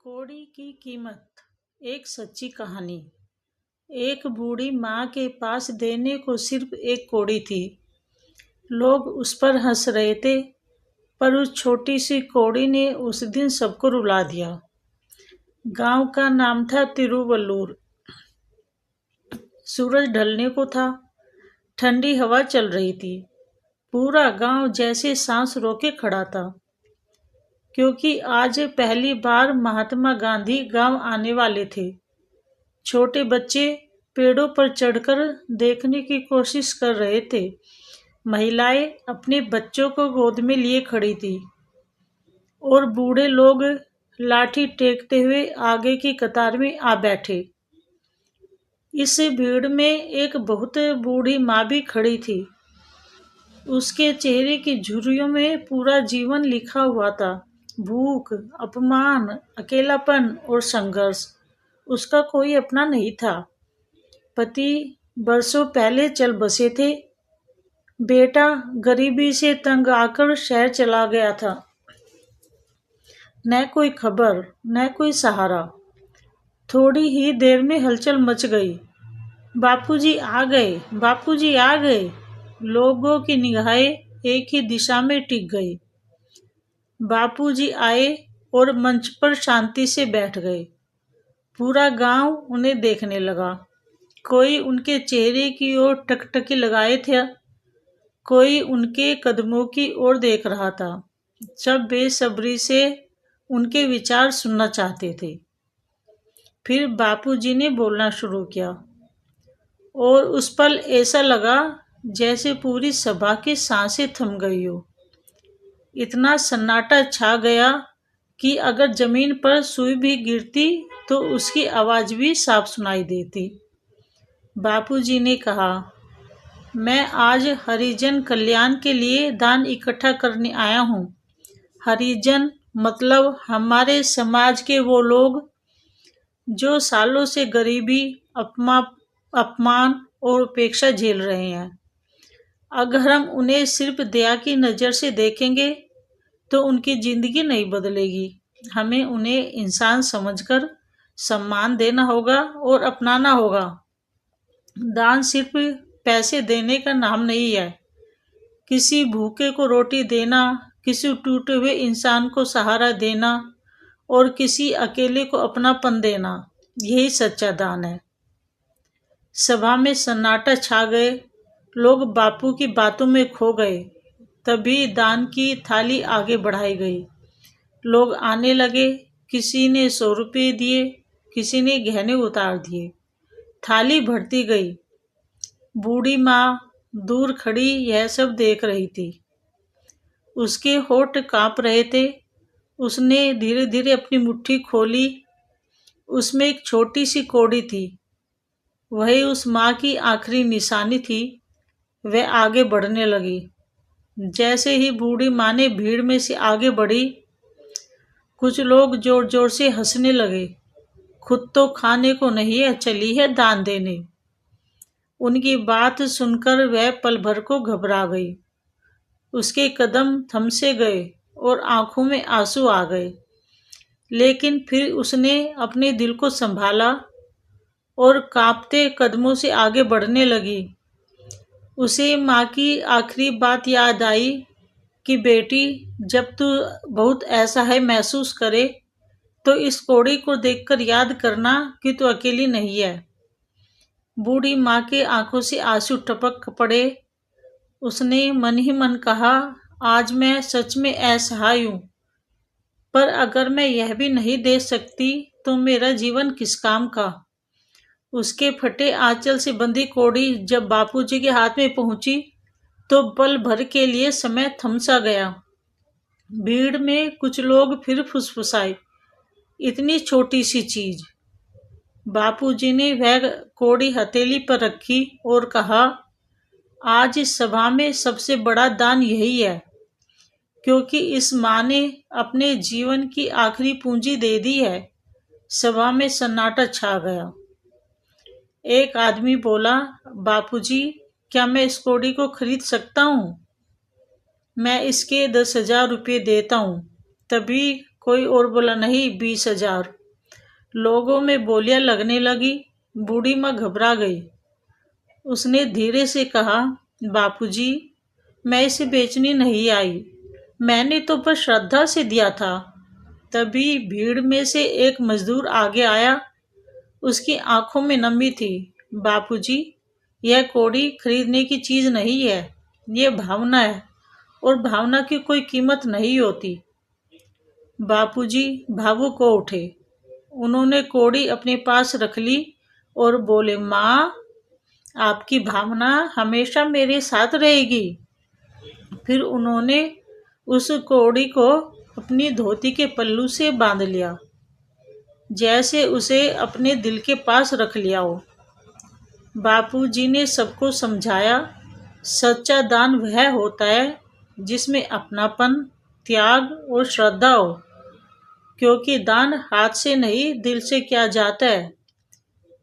कौड़ी की कीमत। एक सच्ची कहानी। एक बूढ़ी माँ के पास देने को सिर्फ एक कौड़ी थी। लोग उस पर हंस रहे थे, पर उस छोटी सी कौड़ी ने उस दिन सबको रुला दिया। गांव का नाम था तिरुवल्लुर। सूरज ढलने को था, ठंडी हवा चल रही थी। पूरा गांव जैसे सांस रोके खड़ा था, क्योंकि आज पहली बार महात्मा गांधी गांव आने वाले थे। छोटे बच्चे पेड़ों पर चढ़कर देखने की कोशिश कर रहे थे। महिलाएं अपने बच्चों को गोद में लिए खड़ी थी और बूढ़े लोग लाठी टेकते हुए आगे की कतार में आ बैठे। इस भीड़ में एक बहुत बूढ़ी माँ भी खड़ी थी। उसके चेहरे की झुर्रियों में पूरा जीवन लिखा हुआ था। भूख, अपमान, अकेलापन और संघर्ष। उसका कोई अपना नहीं था। पति बरसों पहले चल बसे थे। बेटा गरीबी से तंग आकर शहर चला गया था। न कोई खबर, न कोई सहारा। थोड़ी ही देर में हलचल मच गई। बापूजी आ गए, बापूजी आ गए। लोगों की निगाहें एक ही दिशा में टिक गई। बापूजी आए और मंच पर शांति से बैठ गए। पूरा गांव उन्हें देखने लगा। कोई उनके चेहरे की ओर टकटकी लगाए थे, कोई उनके कदमों की ओर देख रहा था। सब बेसब्री से उनके विचार सुनना चाहते थे। फिर बापूजी ने बोलना शुरू किया और उस पल ऐसा लगा जैसे पूरी सभा की सांसें थम गई हो। इतना सन्नाटा छा गया कि अगर जमीन पर सुई भी गिरती तो उसकी आवाज भी साफ सुनाई देती। बापूजी ने कहा, मैं आज हरिजन कल्याण के लिए दान इकट्ठा करने आया हूँ। हरिजन मतलब हमारे समाज के वो लोग जो सालों से गरीबी, अपमान और उपेक्षा झेल रहे हैं। अगर हम उन्हें सिर्फ दया की नज़र से देखेंगे तो उनकी जिंदगी नहीं बदलेगी। हमें उन्हें इंसान समझकर सम्मान देना होगा और अपनाना होगा। दान सिर्फ पैसे देने का नाम नहीं है। किसी भूखे को रोटी देना, किसी टूटे हुए इंसान को सहारा देना और किसी अकेले को अपनापन देना, यही सच्चा दान है। सभा में सन्नाटा छा गए। लोग बापू की बातों में खो गए। तभी दान की थाली आगे बढ़ाई गई। लोग आने लगे। किसी ने 100 रुपये दिए, किसी ने गहने उतार दिए। थाली भरती गई। बूढ़ी माँ दूर खड़ी यह सब देख रही थी। उसके होठ कांप रहे थे। उसने धीरे धीरे अपनी मुट्ठी खोली। उसमें एक छोटी सी कौड़ी थी। वही उस माँ की आखिरी निशानी थी। वह आगे बढ़ने लगी। जैसे ही बूढ़ी माँ ने भीड़ में से आगे बढ़ी, कुछ लोग जोर जोर से हंसने लगे। खुद तो खाने को नहीं है, चली है दान देने। उनकी बात सुनकर वह पल भर को घबरा गई। उसके कदम थम से गए और आंखों में आंसू आ गए। लेकिन फिर उसने अपने दिल को संभाला और कांपते कदमों से आगे बढ़ने लगी। उसे माँ की आखिरी बात याद आई कि बेटी, जब तू बहुत असहाय महसूस करे तो इस कौड़ी को देखकर याद करना कि तू अकेली नहीं है। बूढ़ी माँ के आंखों से आंसू टपक पड़े। उसने मन ही मन कहा, आज मैं सच में असहाय हूँ, पर अगर मैं यह भी नहीं दे सकती तो मेरा जीवन किस काम का। उसके फटे आंचल से बंधी कौड़ी जब बापूजी के हाथ में पहुंची तो पल भर के लिए समय थम सा गया। भीड़ में कुछ लोग फिर फुसफुसाए, इतनी छोटी सी चीज। बापूजी ने वह कौड़ी हथेली पर रखी और कहा, आज इस सभा में सबसे बड़ा दान यही है, क्योंकि इस माँ ने अपने जीवन की आखिरी पूंजी दे दी है। सभा में सन्नाटा छा गया। एक आदमी बोला, बापूजी, क्या मैं इस कौड़ी को खरीद सकता हूँ? मैं इसके 10,000 रुपये देता हूँ। तभी कोई और बोला नहीं 20,000। लोगों में बोलियां लगने लगी। बूढ़ी माँ घबरा गई। उसने धीरे से कहा, बापूजी, मैं इसे बेचने नहीं आई, मैंने तो बस श्रद्धा से दिया था। तभी भीड़ में से एक मजदूर आगे आया। उसकी आंखों में नमी थी। बापूजी, यह कौड़ी खरीदने की चीज नहीं है, यह भावना है, और भावना की कोई कीमत नहीं होती। बापूजी भावुक हो उठे। उन्होंने कौड़ी अपने पास रख ली और बोले, माँ, आपकी भावना हमेशा मेरे साथ रहेगी। फिर उन्होंने उस कौड़ी को अपनी धोती के पल्लू से बांध लिया, जैसे उसे अपने दिल के पास रख लिया हो। बापूजी ने सबको समझाया, सच्चा दान वह होता है जिसमें अपनापन, त्याग और श्रद्धा हो, क्योंकि दान हाथ से नहीं दिल से किया जाता है।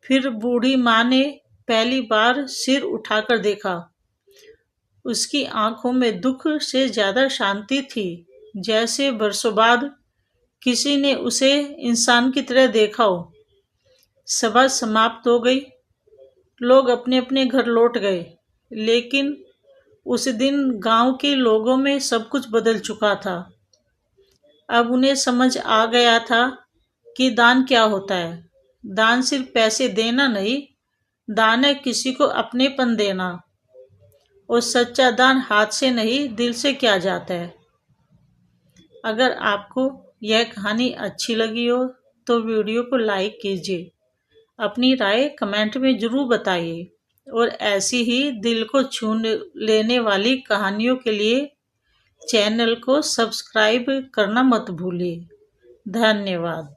फिर बूढ़ी माँ ने पहली बार सिर उठाकर देखा। उसकी आंखों में दुख से ज्यादा शांति थी, जैसे बरसों बाद किसी ने उसे इंसान की तरह देखा हो। सभा समाप्त हो गई। लोग अपने अपने घर लौट गए, लेकिन उस दिन गांव के लोगों में सब कुछ बदल चुका था। अब उन्हें समझ आ गया था कि दान क्या होता है। दान सिर्फ पैसे देना नहीं, दान है किसी को अपनेपन देना, और सच्चा दान हाथ से नहीं दिल से किया जाता है। अगर आपको यह कहानी अच्छी लगी हो तो वीडियो को लाइक कीजिए, अपनी राय कमेंट में जरूर बताइए, और ऐसी ही दिल को छू लेने वाली कहानियों के लिए चैनल को सब्सक्राइब करना मत भूलिए। धन्यवाद।